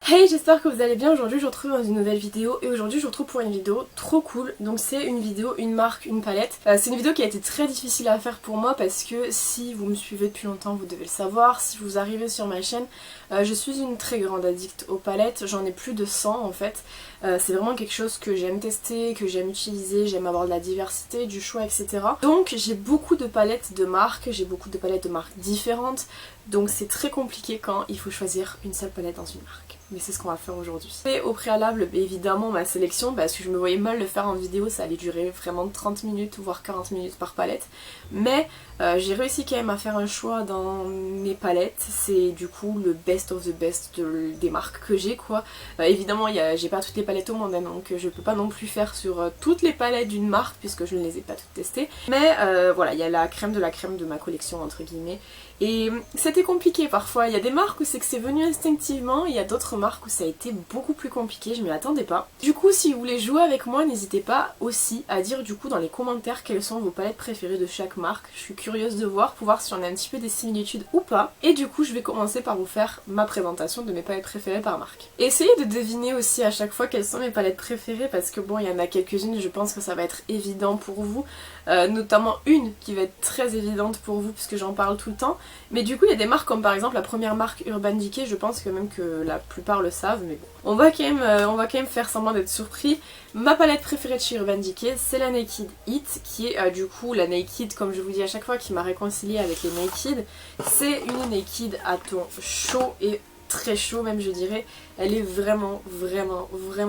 Hey, j'espère que vous allez bien. Aujourd'hui je vous retrouve dans une nouvelle vidéo et aujourd'hui je vous retrouve pour une vidéo trop cool. Donc c'est une vidéo, une marque, une palette. C'est une vidéo qui a été très difficile à faire pour moi parce que si vous me suivez depuis longtemps vous devez le savoir. Si vous arrivez sur ma chaîne, je suis une très grande addict aux palettes. J'en ai plus de 100 en fait. C'est vraiment quelque chose que j'aime tester, que j'aime utiliser, j'aime avoir de la diversité, du choix, etc. Donc j'ai beaucoup de palettes de marques, j'ai beaucoup de palettes de marques différentes. Donc c'est très compliqué quand il faut choisir une seule palette dans une marque. Mais c'est ce qu'on va faire aujourd'hui. Et au préalable, évidemment, ma sélection, parce que je me voyais mal le faire en vidéo, ça allait durer vraiment 30 minutes, voire 40 minutes par palette. Mais j'ai réussi quand même à faire un choix dans mes palettes. C'est du coup le best of the best des marques que j'ai, quoi. Évidemment, j'ai pas toutes les palettes au monde, hein, donc je peux pas non plus faire sur toutes les palettes d'une marque, puisque je ne les ai pas toutes testées. Mais voilà, il y a la crème de ma collection, entre guillemets. Et c'était compliqué parfois, il y a des marques où c'est que c'est venu instinctivement, il y a d'autres marques où ça a été beaucoup plus compliqué, je m'y attendais pas. Du coup si vous voulez jouer avec moi, n'hésitez pas aussi à dire du coup dans les commentaires quelles sont vos palettes préférées de chaque marque. Je suis curieuse de voir pour voir si on a un petit peu des similitudes ou pas. Et du coup je vais commencer par vous faire ma présentation de mes palettes préférées par marque. Et essayez de deviner aussi à chaque fois quelles sont mes palettes préférées parce que bon il y en a quelques-unes, je pense que ça va être évident pour vous. Notamment une qui va être très évidente pour vous puisque j'en parle tout le temps. Mais du coup il y a des marques comme par exemple la première marque Urban Decay, je pense que même que la plupart le savent, mais bon. On va quand même faire semblant d'être surpris. Ma palette préférée de chez Urban Decay, c'est la Naked Heat, qui est du coup la Naked, comme je vous dis à chaque fois, qui m'a réconciliée avec les Naked. C'est une Naked à ton chaud et très chaud même je dirais. Elle est vraiment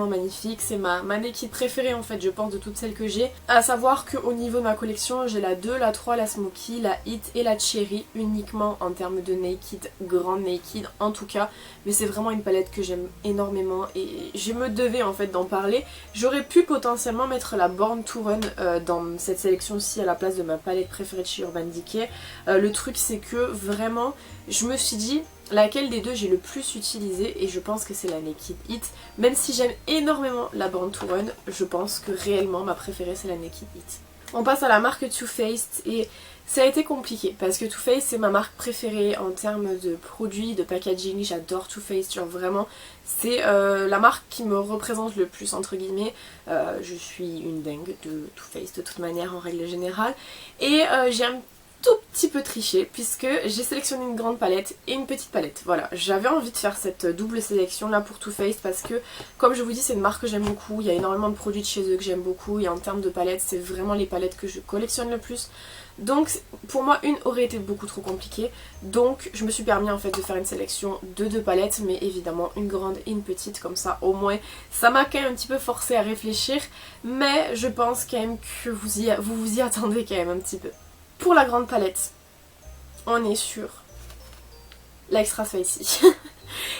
magnifique. C'est ma Naked préférée en fait je pense de toutes celles que j'ai. À savoir qu'au niveau de ma collection j'ai la 2, la 3, la Smoky, la Hit et la Cherry uniquement en termes de Naked, grande Naked en tout cas. Mais c'est vraiment une palette que j'aime énormément et je me devais en fait d'en parler. J'aurais pu potentiellement mettre la Born to Run dans cette sélection-ci à la place de ma palette préférée de chez Urban Decay. Le truc c'est que vraiment je me suis dit laquelle des deux j'ai le plus utilisé et je pense que c'est la Naked Heat. Même si j'aime énormément la Born to Run, je pense que réellement ma préférée c'est la Naked Heat. On passe à la marque Too Faced et ça a été compliqué parce que Too Faced c'est ma marque préférée en termes de produits, de packaging. J'adore Too Faced, genre vraiment c'est la marque qui me représente le plus entre guillemets. Je suis une dingue de Too Faced de toute manière en règle générale et j'ai un tout petit peu triché puisque j'ai sélectionné une grande palette et une petite palette. Voilà, j'avais envie de faire cette double sélection là pour Too Faced parce que comme je vous dis c'est une marque que j'aime beaucoup, il y a énormément de produits de chez eux que j'aime beaucoup et en termes de palettes c'est vraiment les palettes que je collectionne le plus. Donc pour moi une aurait été beaucoup trop compliquée, donc je me suis permis en fait de faire une sélection de deux palettes mais évidemment une grande et une petite comme ça au moins ça m'a quand même un petit peu forcé à réfléchir mais je pense quand même que vous vous y attendez quand même un petit peu. Pour la grande palette, on est sur l'Extra Spicy.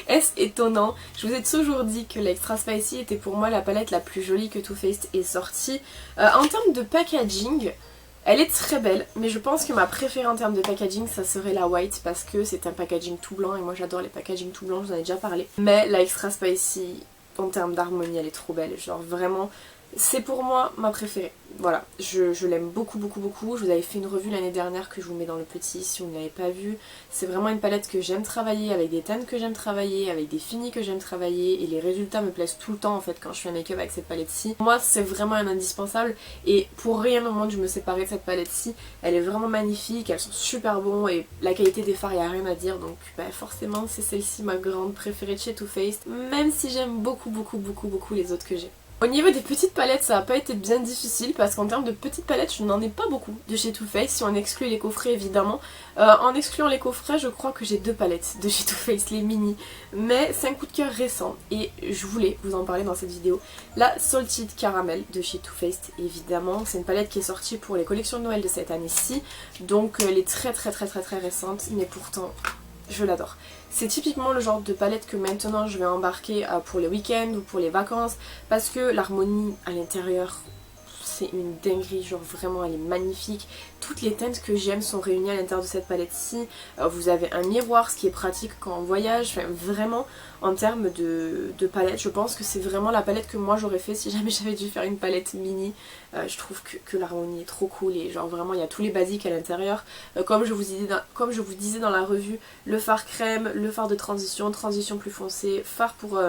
Est-ce étonnant? Je vous ai toujours dit que l'Extra Spicy était pour moi la palette la plus jolie que Too Faced ait sortie. En termes de packaging, elle est très belle, mais je pense que ma préférée en termes de packaging, ça serait la White parce que c'est un packaging tout blanc et moi j'adore les packaging tout blancs, je vous en ai déjà parlé. Mais la Extra Spicy, en termes d'harmonie, elle est trop belle, genre vraiment... C'est pour moi ma préférée. Voilà, je l'aime beaucoup. Je vous avais fait une revue l'année dernière que je vous mets dans le petit si vous ne l'avez pas vue. C'est vraiment une palette que j'aime travailler, avec des teintes que j'aime travailler, avec des finis que j'aime travailler et les résultats me plaisent tout le temps en fait quand je fais un make-up avec cette palette-ci. Moi c'est vraiment un indispensable et pour rien au monde je me séparais de cette palette-ci. Elle est vraiment magnifique, elles sont super bons et la qualité des fards il n'y a rien à dire donc forcément c'est celle-ci ma grande préférée de chez Too Faced même si j'aime beaucoup les autres que j'ai. Au niveau des petites palettes, ça n'a pas été bien difficile parce qu'en termes de petites palettes, je n'en ai pas beaucoup de chez Too Faced, si on exclut les coffrets évidemment. En excluant les coffrets, je crois que j'ai deux palettes de chez Too Faced, les mini. Mais c'est un coup de cœur récent et je voulais vous en parler dans cette vidéo. La Salted Caramel de chez Too Faced, évidemment. C'est une palette qui est sortie pour les collections de Noël de cette année-ci. Donc elle est très récente, mais pourtant... je l'adore. C'est typiquement le genre de palette que maintenant je vais embarquer pour les week-ends ou pour les vacances parce que l'harmonie à l'intérieur c'est une dinguerie, genre vraiment elle est magnifique. Toutes les teintes que j'aime sont réunies à l'intérieur de cette palette-ci. Vous avez un miroir, ce qui est pratique quand on voyage. Enfin, vraiment, en termes de palette, je pense que c'est vraiment la palette que moi j'aurais fait si jamais j'avais dû faire une palette mini. Je trouve que l'harmonie est trop cool et genre vraiment il y a tous les basiques à l'intérieur. Comme je vous disais dans la revue, le fard crème, le fard de transition, transition plus foncée, fard pour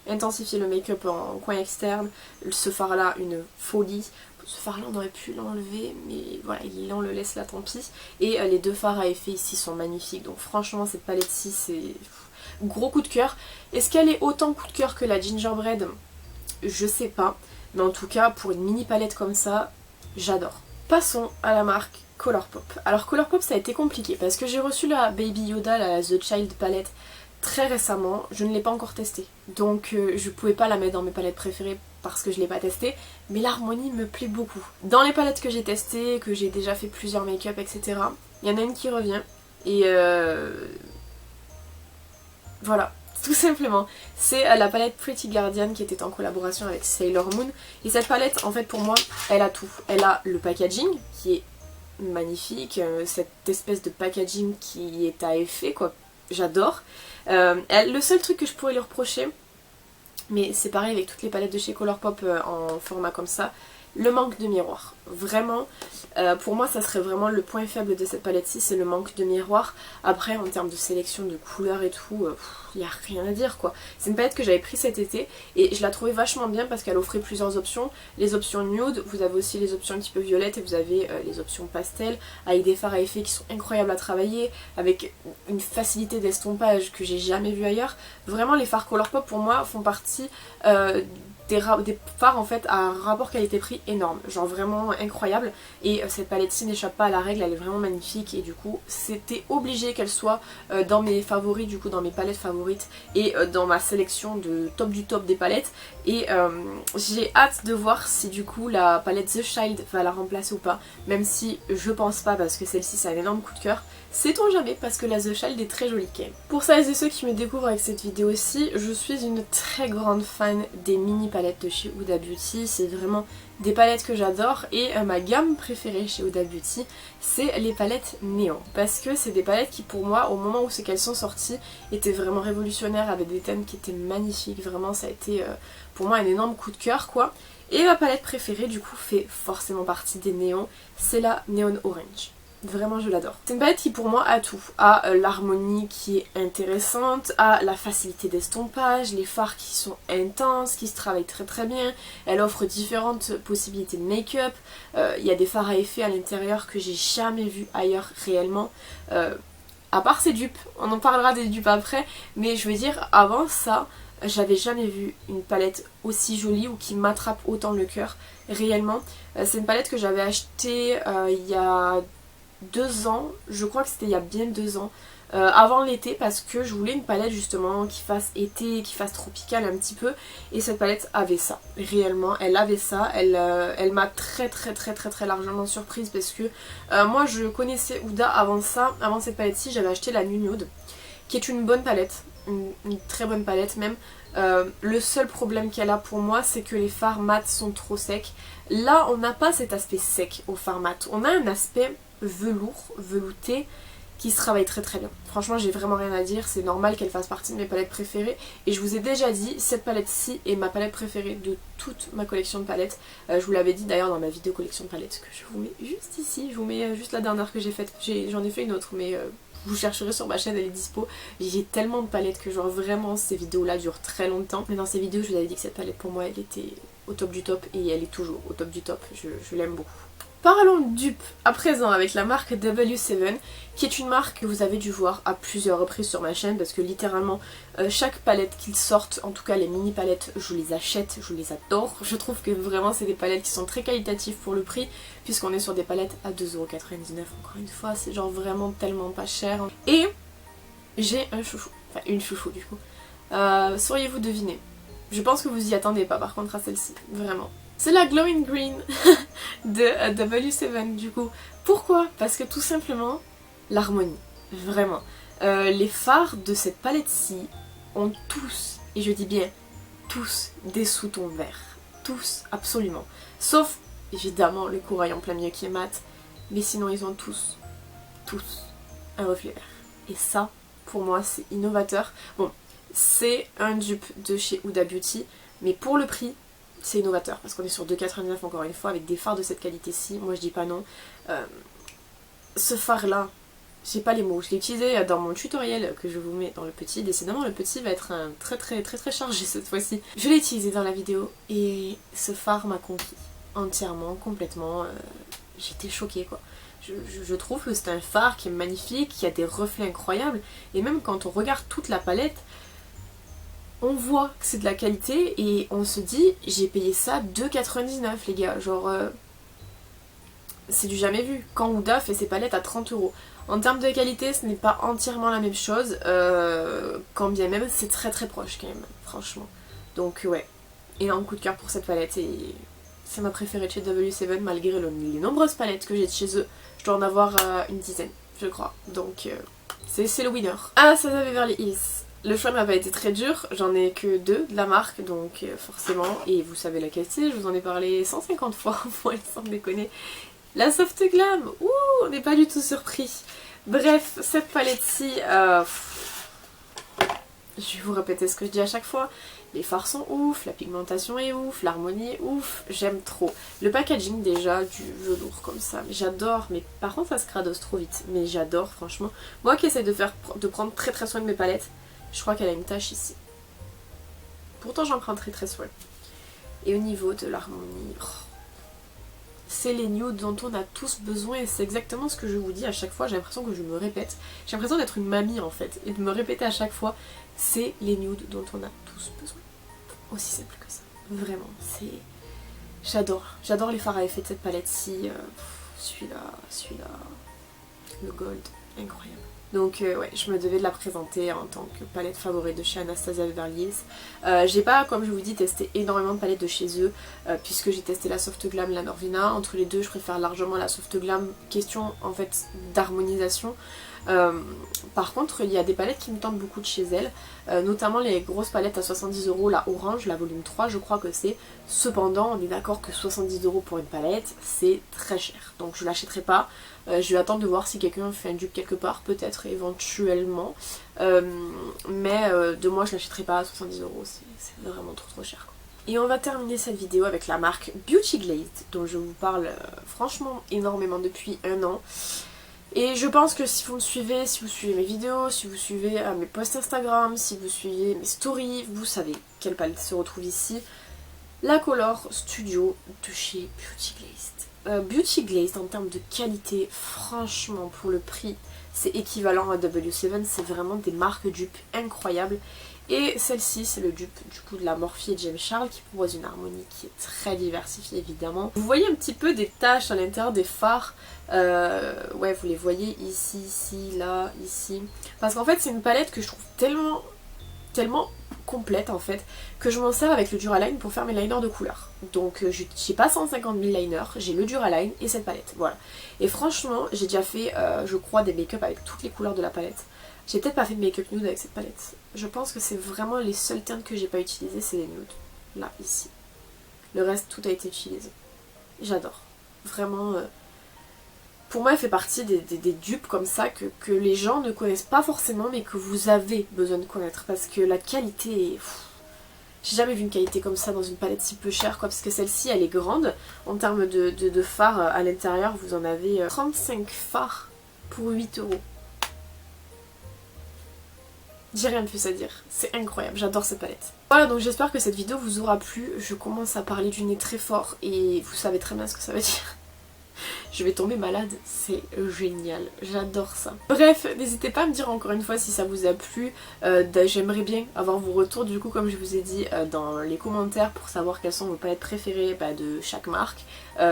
intensifier le make-up en coin externe. Ce fard là, une folie. Ce fard là on aurait pu l'enlever mais voilà on le laisse là, tant pis. Et les deux fards à effet ici sont magnifiques, donc franchement cette palette-ci c'est gros coup de cœur. Est-ce qu'elle est autant coup de cœur que la Gingerbread? Je sais pas, mais en tout cas pour une mini palette comme ça, j'adore. Passons à la marque Colourpop. Alors Colourpop ça a été compliqué parce que j'ai reçu la Baby Yoda, la The Child palette très récemment, je ne l'ai pas encore testée. Donc je pouvais pas la mettre dans mes palettes préférées parce que je l'ai pas testée, mais l'harmonie me plaît beaucoup. Dans les palettes que j'ai testées, que j'ai déjà fait plusieurs make-up, etc., il y en a une qui revient et voilà, tout simplement. C'est la palette Pretty Guardian qui était en collaboration avec Sailor Moon. Et cette palette, en fait, pour moi, elle a tout. Elle a le packaging qui est magnifique, cette espèce de packaging qui est à effet, quoi. J'adore. Le seul truc que je pourrais lui reprocher, mais c'est pareil avec toutes les palettes de chez Colourpop en format comme ça, le manque de miroir. Vraiment, pour moi ça serait vraiment le point faible de cette palette-ci, c'est le manque de miroir. Après en termes de sélection de couleurs et tout, il n'y a rien à dire quoi. C'est une palette que j'avais pris cet été et je la trouvais vachement bien parce qu'elle offrait plusieurs options. Les options nude, vous avez aussi les options un petit peu violettes et vous avez les options pastel avec des fards à effet qui sont incroyables à travailler, avec une facilité d'estompage que j'ai jamais vu ailleurs. Vraiment les fards Colourpop pour moi font partie des fards en fait à rapport qualité-prix énorme, genre vraiment incroyable, et cette palette-ci n'échappe pas à la règle, elle est vraiment magnifique et du coup c'était obligé qu'elle soit dans mes favoris, du coup dans mes palettes favorites et dans ma sélection de top du top des palettes. Et j'ai hâte de voir si du coup la palette The Child va la remplacer ou pas, même si je pense pas parce que celle-ci c'est un énorme coup de cœur. Sait-on jamais parce que la The Child est très jolie quand même. Pour celles et ceux qui me découvrent avec cette vidéo aussi, je suis une très grande fan des mini palettes de chez Huda Beauty. C'est vraiment des palettes que j'adore et ma gamme préférée chez Huda Beauty c'est les palettes néon. Parce que c'est des palettes qui pour moi au moment où c'est qu'elles sont sorties étaient vraiment révolutionnaires avec des thèmes qui étaient magnifiques. Vraiment ça a été pour moi un énorme coup de cœur quoi. Et ma palette préférée du coup fait forcément partie des néons, c'est la Neon Orange. Vraiment je l'adore. C'est une palette qui pour moi a tout. A l'harmonie qui est intéressante, a la facilité d'estompage, les fards qui sont intenses, qui se travaillent très très bien. Elle offre différentes possibilités de make-up. Il y a des fards à effet à l'intérieur que j'ai jamais vu ailleurs réellement. À part ces dupes, on en parlera des dupes après, mais je veux dire avant ça, j'avais jamais vu une palette aussi jolie ou qui m'attrape autant le cœur réellement. C'est une palette que j'avais achetée il y a 2 ans, je crois que c'était il y a bien 2 ans, avant l'été parce que je voulais une palette justement qui fasse été, qui fasse tropicale un petit peu et cette palette avait ça, réellement elle avait ça, elle m'a très largement surprise parce que moi je connaissais Huda avant ça, avant cette palette-ci j'avais acheté la Nude qui est une bonne palette, une très bonne palette même. Le seul problème qu'elle a pour moi c'est que les fards mat sont trop secs. Là on n'a pas cet aspect sec au fard mat, on a un aspect velours, velouté qui se travaille très très bien. Franchement j'ai vraiment rien à dire, c'est normal qu'elle fasse partie de mes palettes préférées et je vous ai déjà dit, cette palette-ci est ma palette préférée de toute ma collection de palettes. Je vous l'avais dit d'ailleurs dans ma vidéo collection de palettes que je vous mets juste ici, je vous mets juste la dernière que j'ai faite, j'en ai fait une autre mais vous chercherez sur ma chaîne, elle est dispo. J'ai tellement de palettes que genre vraiment ces vidéos là durent très longtemps. Mais dans ces vidéos je vous avais dit que cette palette pour moi elle était au top du top et elle est toujours au top du top, je l'aime beaucoup. Parlons dupes à présent avec la marque W7 qui est une marque que vous avez dû voir à plusieurs reprises sur ma chaîne parce que littéralement chaque palette qu'ils sortent, en tout cas les mini palettes, je les achète, je les adore. Je trouve que vraiment c'est des palettes qui sont très qualitatives pour le prix puisqu'on est sur des palettes à 2,99€. Encore une fois c'est genre vraiment tellement pas cher. Et j'ai un chouchou, enfin une chouchou du coup. Sauriez-vous deviner? Je pense que vous y attendez pas par contre à celle-ci, vraiment. C'est la Glowing Green de W7 du coup. Pourquoi? Parce que tout simplement l'harmonie, vraiment. Les fards de cette palette-ci ont tous, et je dis bien tous, des sous-tons verts. Tous, absolument. Sauf évidemment le corail en plein milieu qui est mat, mais sinon ils ont tous un reflet vert. Et ça, pour moi, c'est innovateur. Bon, c'est un dupe de chez Huda Beauty, mais pour le prix, c'est innovateur parce qu'on est sur 2,99 encore une fois avec des fards de cette qualité-ci. Moi je dis pas non. Ce phare là, j'ai pas les mots, je l'ai utilisé dans mon tutoriel que je vous mets dans le petit. Décidément le petit va être un très chargé cette fois-ci. Je l'ai utilisé dans la vidéo et ce phare m'a conquis entièrement, complètement. J'étais choquée quoi. Je trouve que c'est un phare qui est magnifique, qui a des reflets incroyables et même quand on regarde toute la palette, on voit que c'est de la qualité et on se dit j'ai payé ça 2,99 les gars, genre c'est du jamais vu. Quand Huda fait ses palettes à 30 €. En termes de qualité ce n'est pas entièrement la même chose, quand bien même c'est très proche quand même, franchement. Donc ouais, énorme coup de cœur pour cette palette et c'est ma préférée de chez W7 malgré les nombreuses palettes que j'ai de chez eux. Je dois en avoir une dizaine je crois, donc c'est le winner. Anastasia Beverly Hills. Le choix n'a pas été très dur, j'en ai que 2 de la marque, donc forcément, et vous savez la qualité, je vous en ai parlé 150 fois, sans déconner. La Soft Glam, ouh, on n'est pas du tout surpris. Bref, cette palette-ci, je vais vous répéter ce que je dis à chaque fois. Les fards sont ouf, la pigmentation est ouf, l'harmonie est ouf, j'aime trop. Le packaging déjà, du velours comme ça, j'adore, mais par contre ça se crados trop vite, mais j'adore franchement. Moi qui essaie de prendre très soin de mes palettes, je crois qu'elle a une tache ici. Pourtant j'en prends très soin. Et au niveau de l'harmonie, c'est les nudes dont on a tous besoin et c'est exactement ce que je vous dis à chaque fois. J'ai l'impression que je me répète. J'ai l'impression d'être une mamie en fait et de me répéter à chaque fois. C'est les nudes dont on a tous besoin. Aussi simple que ça. Vraiment, c'est... J'adore les fards à effet de cette palette-ci. Celui-là, le gold, incroyable. Donc ouais, je me devais de la présenter en tant que palette favorite de chez Anastasia Beverly Hills. J'ai pas, comme je vous dis, testé énormément de palettes de chez eux, puisque j'ai testé la Soft Glam, la Norvina. Entre les deux, je préfère largement la Soft Glam, question en fait d'harmonisation. Par contre, il y a des palettes qui me tentent beaucoup de chez elle, notamment les grosses palettes à 70 €, la orange, la volume 3 je crois que c'est. Cependant, on est d'accord que 70 € pour une palette, c'est très cher. Donc je l'achèterai pas. Je vais attendre de voir si quelqu'un fait un dupe quelque part, peut-être éventuellement. Mais de moi je l'achèterai pas à 70 €, c'est vraiment trop cher. Et on va terminer cette vidéo avec la marque Beauty Glazed, dont je vous parle franchement énormément depuis un an. Et je pense que si vous me suivez, si vous suivez mes vidéos, si vous suivez mes posts Instagram, si vous suivez mes stories, vous savez quelle palette se retrouve ici. La Color Studio de chez Beauty Glazed. Beauty Glazed en termes de qualité, franchement pour le prix, c'est équivalent à W7, c'est vraiment des marques dupes incroyables. Et celle-ci c'est le dupe du coup de la Morphe et James Charles qui propose une harmonie qui est très diversifiée évidemment. Vous voyez un petit peu des taches à l'intérieur des fards, ouais vous les voyez ici, là, ici. Parce qu'en fait c'est une palette que je trouve tellement complète en fait que je m'en sers avec le Duraline pour faire mes liners de couleur. Donc j'ai pas 150 000 liners, j'ai le Duraline et cette palette, voilà. Et franchement j'ai déjà fait je crois des make-up avec toutes les couleurs de la palette. J'ai peut-être pas fait de make-up nude avec cette palette. Je pense que c'est vraiment les seuls teintes que j'ai pas utilisées, c'est les nudes. Là, ici. Le reste, tout a été utilisé. J'adore. Vraiment, pour moi, elle fait partie des dupes comme ça que les gens ne connaissent pas forcément, mais que vous avez besoin de connaître. Parce que la qualité est... J'ai jamais vu une qualité comme ça dans une palette si peu chère, quoi. Parce que celle-ci, elle est grande. En termes de fards à l'intérieur, vous en avez 35 fards pour 8 €. J'ai rien de plus à dire, c'est incroyable, j'adore cette palette. Voilà, donc j'espère que cette vidéo vous aura plu. Je commence à parler du nez très fort et vous savez très bien ce que ça veut dire. Je vais tomber malade, c'est génial, j'adore ça. Bref, n'hésitez pas à me dire encore une fois si ça vous a plu. J'aimerais bien avoir vos retours du coup comme je vous ai dit dans les commentaires pour savoir quelles sont vos palettes préférées de chaque marque.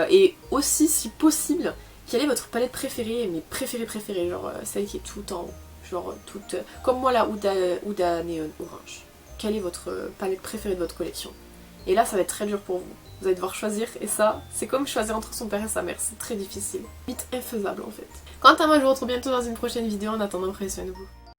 Et aussi si possible, quelle est votre palette préférée, mes préférées, genre celle qui est tout en haut. Genre toute... Comme moi la Huda Neon Orange. Quelle est votre palette préférée de votre collection? Et là ça va être très dur pour vous. Vous allez devoir choisir et ça c'est comme choisir entre son père et sa mère. C'est très difficile. Vite infaisable en fait. Quant à moi je vous retrouve bientôt dans une prochaine vidéo. En attendant prenez soin de vous.